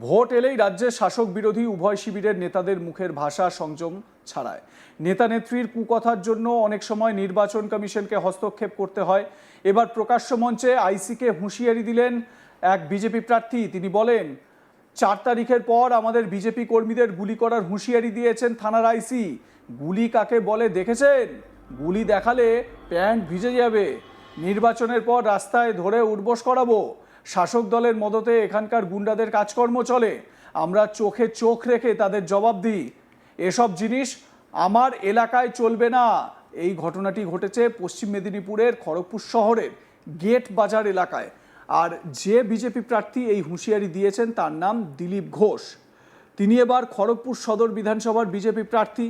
Vote এলেই রাজ্যের শাসক বিরোধী উভয় শিবিরের নেতাদের মুখের ভাষা সংযম ছাড়ায়। নেতা নেত্রীর কুকথার জন্য অনেক সময় নির্বাচন কমিশনকে হস্তক্ষেপ করতে হয়। এবার প্রকাশ্য মঞ্চে আইসিকে হুঁশিয়ারি দিলেন এক বিজেপি প্রার্থী। তিনি বলেন, 4 তারিখের পর আমাদের বিজেপি কর্মীদের গুলি করার হুঁশিয়ারি দিয়েছেন থানার আইসি। গুলি কাকে বলে দেখেছেন? গুলি দেখালে প্যান্ট ভিজে যাবে। নির্বাচনের পর রাস্তায় ধরে উঠবোস করাবো। শাসক দলের মদতে এখানকার গুন্ডাদের কাজকর্ম চলে। আমরা চোখে চোখ রেখে তাদের জবাব দিই। এসব জিনিস আমার এলাকায় চলবে না। এই ঘটনাটি ঘটেছে পশ্চিম মেদিনীপুরের খড়গপুর শহরের গেট বাজার এলাকায়। আর যে বিজেপি প্রার্থী এই হুঁশিয়ারি দিয়েছেন তার নাম দিলীপ ঘোষ। তিনি এবার খড়গপুর সদর বিধানসভার বিজেপি প্রার্থী।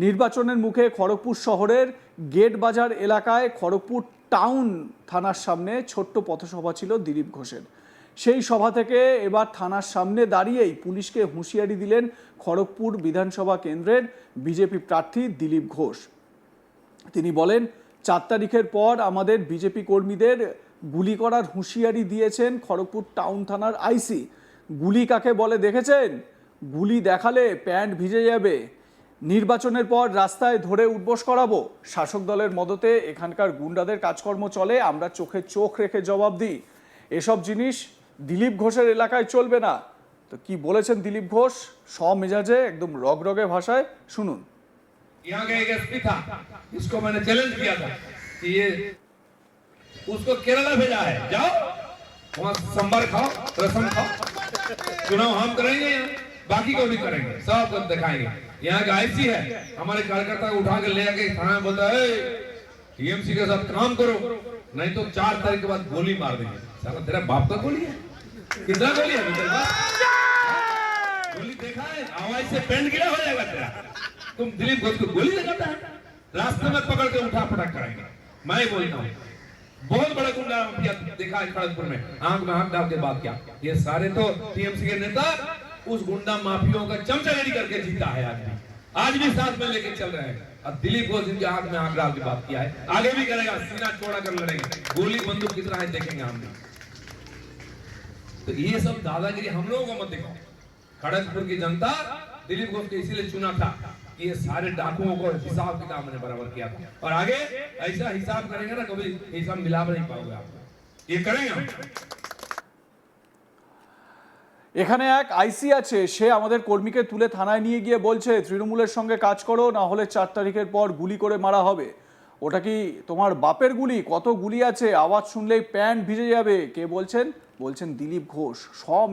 নির্বাচনের মুখে খড়গপুর শহরের গেট বাজার এলাকায় খড়গপুর টাউন থানার সামনে ছোট্ট পথসভা ছিল দিলীপ ঘোষের। সেই সভা থেকে এবার থানার সামনে দাঁড়িয়েই পুলিশকে হুঁশিয়ারি দিলেন খড়গপুর বিধানসভা কেন্দ্রের বিজেপি প্রার্থী দিলীপ ঘোষ। তিনি বলেন, 4 তারিখের পর আমাদের বিজেপি কর্মীদের গুলি করার হুঁশিয়ারি দিয়েছেন খড়গপুর টাউন থানার আইসি। গুলি কাকে বলে দেখেছেন? গুলি দেখালে প্যান্ট ভিজে যাবে। নির্বাচনের পর রাস্তায় ধরে উঠবোস করাবো। শাসক দলের মদতে এখানকার গুন্ডাদের কাজকর্ম চলে। আমরা চোখে চোখ রেখে জবাব দিই। এসব জিনিস দিলীপ ঘোষের এলাকায় চলবে না। তো কি বলেছেন দিলীপ ঘোষ সমেজাজে, একদম রগরগে ভাষায়, শুনুন। यहाँ का एक एसपी था, इसको मैंने चैलेंज किया था कि ये उसको केरला भेजा है, जाओ वहां संबर खाओ, रसम खाओ, चुनाव हम करेंगे, बाकी को भी करेंगे, सब को दिखाएंगे। यहाँ का आईसी है, हमारे कार्यकर्ता को उठा के ले आके थाना में बोलता है टीएमसी के साथ काम करो, नहीं तो 4 तारीख के बाद गोली मार देंगे। साला तेरा बाप का गोली है, कितना गोली है तेरे पास? गोली देखा है, आवाज से पेंट गिला हो जाएगा तेरा। तुम दिलीप घोष को गोली लगाता है, रास्ते में पकड़ के उठा पटक कराएंगे। मैं बोलता हूँ बहुत बड़ा गुंडा माफिया देखा है खड़गपुर में, आंख में आंख डाल के बात क्या। ये सारे तो टीएमसी के नेता उस गुंडा माफियों का चमचागिरी करके जीता है। आज भी साथ में लेके चल रहे हैं। अब दिलीप घोष इनके आंख में आंख डाल के बात किया है, आगे भी करेगा, सीना चौड़ा कर लड़ेंगे, गोली बंदूक कितना है देखेंगे हम भी। तो ये सब दादागिरी हम लोगों को मत दिखाओ। खड़गपुर की जनता दिलीप घोष को इसीलिए चुना था कि ये सारे डाकुओं को हिसाब किताब मैंने बराबर किया था, और आगे ऐसा हिसाब करेंगे ना, कभी हिसाब मिला नहीं पाओगे आप, ये करेंगे हम। এখানে এক আইসি আছে, সে আমাদের কর্মীকে তুলে থানায় নিয়ে গিয়ে বলছে তৃণমূলের সঙ্গে কাজ করো, না হলে 4 তারিখের পর গুলি করে মারা হবে। ওটা কি তোমার বাপের গুলি? কত গুলি আছে, আওয়াজ শুনলেই প্যান্ট ভিজে যাবে। কে বলছেন? বলছেন দিলীপ ঘোষ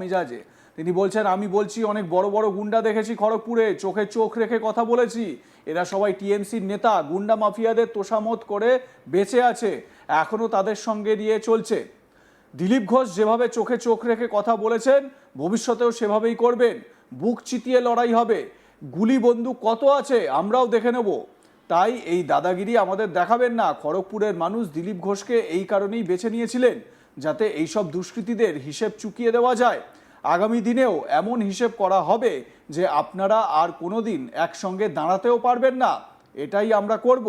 মেজাজে। তিনি বলছেন, আমি বলছি অনেক বড় বড় গুন্ডা দেখেছি খড়গপুরে, চোখে চোখ রেখে কথা বলেছি। এরা সবাই টিএমসির নেতা, গুন্ডা মাফিয়াদের তোষামত করে বেঁচে আছে, এখনো তাদের সঙ্গে নিয়ে চলছে। দিলীপ ঘোষ যেভাবে চোখে চোখ রেখে কথা বলেছেন, ভবিষ্যতেও সেভাবেই করবেন। বুক চিতিয়ে লড়াই হবে। গুলি বন্দুক কত আছে আমরাও দেখে নেব। তাই এই দাদাগিরি আমাদের দেখাবেন না। খড়গপুরের মানুষ দিলীপ ঘোষকে এই কারণেই বেছে নিয়েছিলেন, যাতে এইসব দুষ্কৃতীদের হিসেব চুকিয়ে দেওয়া যায়। আগামী দিনেও এমন হিসেব করা হবে যে আপনারা আর কোনোদিন একসঙ্গে দাঁড়াতেও পারবেন না। এটাই আমরা করব।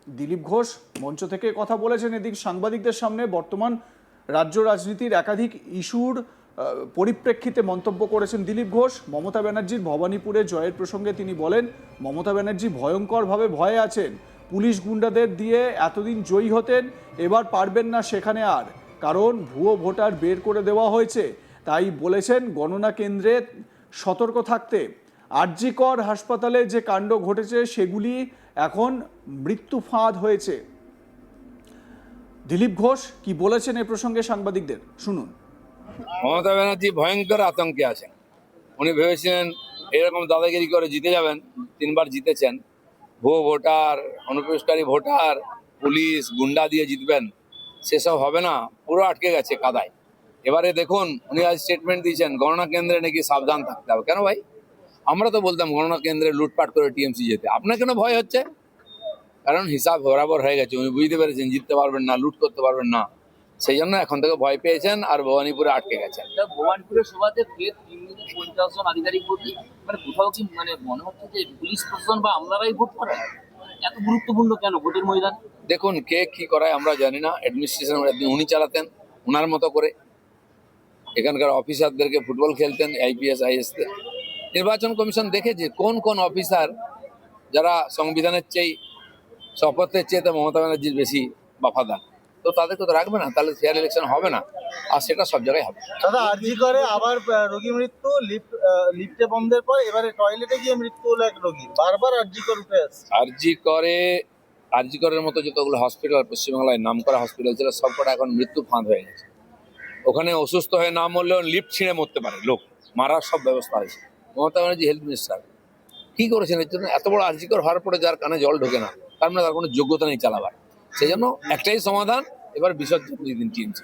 দিলীপ ঘোষ মঞ্চ থেকে কথা বলেছেন। এদিক সাংবাদিকদের সামনে বর্তমান রাজ্য রাজনীতির একাধিক ইস্যুর পরিপ্রেক্ষিতে মন্তব্য করেছেন দিলীপ ঘোষ। মমতা ব্যানার্জির ভবানীপুরে জয়ের প্রসঙ্গে তিনি বলেন, মমতা ব্যানার্জি ভয়ঙ্করভাবে ভয়ে আছেন। পুলিশ গুন্ডাদের দিয়ে এতদিন জয়ী হতেন, এবার পারবেন না সেখানে আর, কারণ ভুয়ো ভোটার বের করে দেওয়া হয়েছে। তাই বলেছেন গণনা কেন্দ্রে সতর্ক থাকতে। আরজিকর হাসপাতালে যে কাণ্ড ঘটেছে সেগুলি এখন মৃত্যু ফাঁদ হয়েছে। দিলীপ ঘোষ কি বলেছেন এ প্রসঙ্গে সাংবাদিকদের শুনুন। মমতা ব্যানার্জি ভয়ঙ্কর আতঙ্কে আছেন। উনি ভেবেছিলেন এরকম দাদাগিরি করে জিতে যাবেন, 3 বার জিতেছেন, ভুয়ো ভোটার, অনুপ্রবেশকারী ভোটার, পুলিশ গুন্ডা দিয়ে জিতবেন, সেসব হবে না, পুরো আটকে গেছে কাদায়। এবারে দেখুন উনি আজ স্টেটমেন্ট দিয়েছেন গণনা কেন্দ্রে নাকি সাবধান থাকতে হবে। কেন ভাই? আমরা তো বলতাম গণনা কেন্দ্রে লুটপাট করে টিএমসি যেতে, আপনার কেন ভয় হচ্ছে? কারণ হিসাব বরাবর হয়ে গেছে, উনি বুঝতে পেরেছেন জিততে পারবেন না, লুট করতে পারবেন না, সেই জন্য এখন থেকে ভয় পেয়েছেন আর ভবানীপুরে আটকে গেছেন। ভবানীপুরের সভাতে 50 জন আধিকারিক ভোট, মানে কোথাও কি মানে মনে হচ্ছে যে পুলিশ প্রশাসন বা আমলারাই ভোট করে? এত গুরুত্বপূর্ণ কেন ভোটের ময়দান? দেখুন কে কি করায় আমরা জানি না, অ্যাডমিনিস্ট্রেশন উনি চালাতেন ওনার মতো করে। এখানকার অফিসারদেরকে ফুটবল খেলতেন, আইপিএস আইএসতে। নির্বাচন কমিশন দেখেছে কোন কোন অফিসার যারা সংবিধানের চেয়ে, শপথের চেয়ে মমতা ব্যানার্জির বেশি বাফাদার, তো তাদেরকে তো রাখবে না, তাহলে ফেয়ার ইলেকশন হবে না। আর সেটা সব জায়গায় হবে। দাদা আরজি করে আবার রোগী মৃত্যু, লিফটে বন্ধের পর এবারে টয়লেটে গিয়ে মৃত্যু হলো এক রোগী, বারবার আরজি করে উঠে আসছে। আরজি করের মতো যতগুলো হসপিটাল পশ্চিমবাংলায় নাম করা হসপিটাল ছিল সবকটা এখন মৃত্যু ফাঁদ হয়ে গেছে। ওখানে অসুস্থ হয়ে না মরলেও লিফট ছিঁড়ে মরতে পারে লোক, মারার সব ব্যবস্থা হয়েছে। মমতা ব্যানার্জি হেলথ মিনিস্টার কি করেছেন এর জন্য? এত বড় আরজিকর হওয়ার পরে যার কানে জল ঢোকে না, তার মানে তার কোনো যোগ্যতা নেই চালাবার। সেই জন্য একটাই সমাধান, এবার বিসর্জন দিয়ে দিন টিএমসি।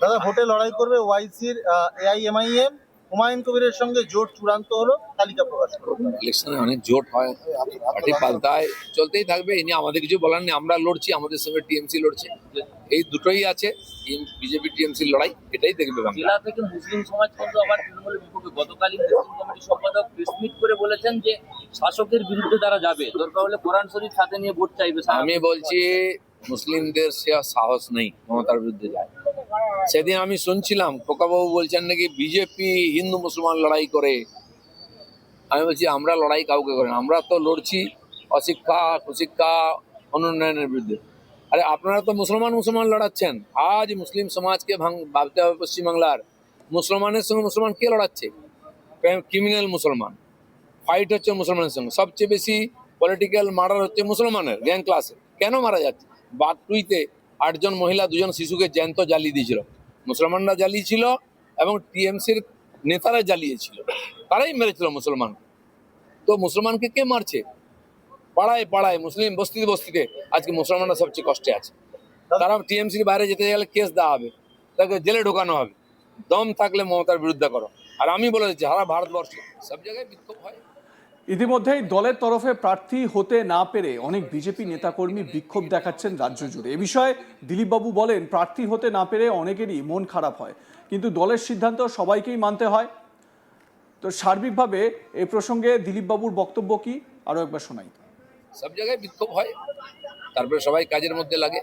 দাদা ভোটে লড়াই করবে ওয়াইসির এআইএমআইএম, হুমায়ুন কবিরের সঙ্গে জোট চূড়ান্ত হলো, তালিকা প্রকাশ করবে। ইলেকশনে অনেক জোট হয়, পার্টি পাল্টায়, চলতেই থাকবে। এ নিয়ে আমাদের কিছু বলার নেই। আমরা লড়ছি, আমাদের সঙ্গে টিএমসি লড়ছে, এই দুটোই আছে। বিজেপি টিএমসির লড়াই, এটাই দেখবে বাংলা। জেলা থেকে মুসলিম সমাজ কিন্তু আবার তৃণমূলের বিপক্ষে। গতকালই মুসলিম কমিটির সম্পাদক প্রেস মিট করে বলেছেন যে শাসকের বিরুদ্ধে তারা যাবে, দরকার হলে কোরআন শরীফ সাথে নিয়ে ভোট চাইবে। আমি বলছি মুসলিমদের সে সাহস নেই মমতার বিরুদ্ধে যায়। সেদিন আমি শুনছিলাম খোকাবাবু বলছেন নাকি বিজেপি হিন্দু মুসলমান লড়াই করে। আমি বলছি আমরা লড়াই কাউকে করি না, আমরা তো লড়ছি অশিক্ষা, কুশিক্ষা, অনুন্নয়নের বিরুদ্ধে। আরে আপনারা তো মুসলমান লড়াচ্ছেন। আজ মুসলিম সমাজকে ভাবতে হবে। পশ্চিমবাংলার মুসলমানের সঙ্গে মুসলমান কে লড়াচ্ছে? ক্রিমিনাল মুসলমান। ফাইট হচ্ছে মুসলমানের সঙ্গে। সবচেয়ে বেশি পলিটিক্যাল মার্ডার হচ্ছে মুসলমানের, গ্যাং ক্লাসে। কেন মারা যাচ্ছে? বাগটুইতে 8 জন মহিলা 2 জন শিশুকে জ্যান্ত জ্বালিয়ে দিয়েছিল, মুসলমানরা জ্বালিয়েছিল এবং টিএমসির নেতারা জ্বালিয়েছিল, তারাই মেরেছিল মুসলমান। তো মুসলমানকে কে মারছে? পাড়ায় পাড়ায়, মুসলিম বস্তিতে বস্তিতে আজকে মুসলমানরা সবচেয়ে কষ্টে আছে। তারা টিএমসির বাইরে যেতে গেলে কেস দেওয়া হবে, তাকে জেলে ঢোকানো হবে। দম থাকলে মমতার বিরুদ্ধে করো। আর আমি বলে দিচ্ছি সারা ভারতবর্ষে সব জায়গায় বিক্ষোভ হয়। ইতিমধ্যেই দলের তরফে প্রার্থী হতে না পেরে অনেক বিজেপি নেতাকর্মী বিক্ষোভ দেখাচ্ছেন রাজ্য জুড়ে। এ বিষয়ে দিলীপবাবু বলেন, প্রার্থী হতে না পেরে অনেকেরই মন খারাপ হয়, কিন্তু দলের সিদ্ধান্ত সবাইকেই মানতে হয়। তো সার্বিকভাবে এই প্রসঙ্গে দিলীপবাবুর বক্তব্য কি, আরও একবার শোনাই। সব জায়গায় বিক্ষোভ হয়, তারপরে সবাই কাজের মধ্যে লাগে।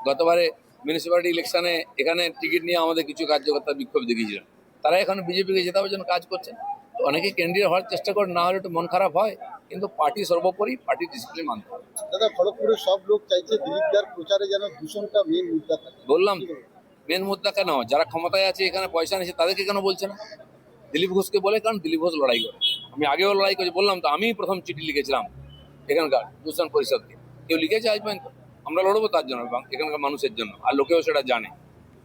গতবারে মিউনিসিপ্যালিটি ইলেকশনে এখানে টিকিট নিয়ে আমাদের কিছু কার্যকর্তা বিক্ষোভ দেখিয়েছিলেন, তারা এখন বিজেপিকে জেতাবার জন্য কাজ করছেন। তো অনেকে ক্যান্ডিডেট হওয়ার চেষ্টা করে, না হলে একটু মন খারাপ হয়, কিন্তু পার্টি সর্বোপরি, পার্টি ডিসিপ্লিন মানতে হবে। দাদা খড়গপুরের সব লোক চাইছে দিলীপদার প্রচারে যেন দূষণটা মেন মুদ্রা থাকে। বললাম তো, মেন মুদ্রা কেন? যারা ক্ষমতায় আছে, এখানে পয়সা নিচ্ছে, তাদেরকে কেন বলছে না? দিলীপ ঘোষকে বলে, কারণ দিলীপ ঘোষ লড়াই করে। আমি আগেও লড়াই করেছি, বললাম তো, আমি প্রথম চিঠি লিখেছিলাম এখানকার দূষণ পরিষদকে। কেউ লিখেছে আজ পর্যন্ত? আমরা লড়বো তার জন্য, এখানকার মানুষের জন্য, আর লোকেও সেটা জানে।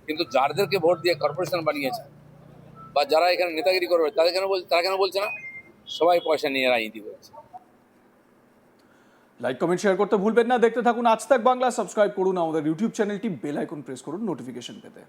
কিন্তু যাদেরকে ভোট দিয়ে কর্পোরেশন বানিয়েছে বা যারা এখানে নেতাগিরি করবে, তারা কেন বলছে না? সবাই পয়সা নিয়ে রাজনীতি করছে। লাইক, কমেন্ট, শেয়ার করতে ভুলবেন না। দেখতে থাকুন আজ তাক বাংলা। সাবস্ক্রাইব করুন আমাদের ইউটিউব চ্যানেলটি, বেল আইকন প্রেস করুন নোটিফিকেশন পেতে।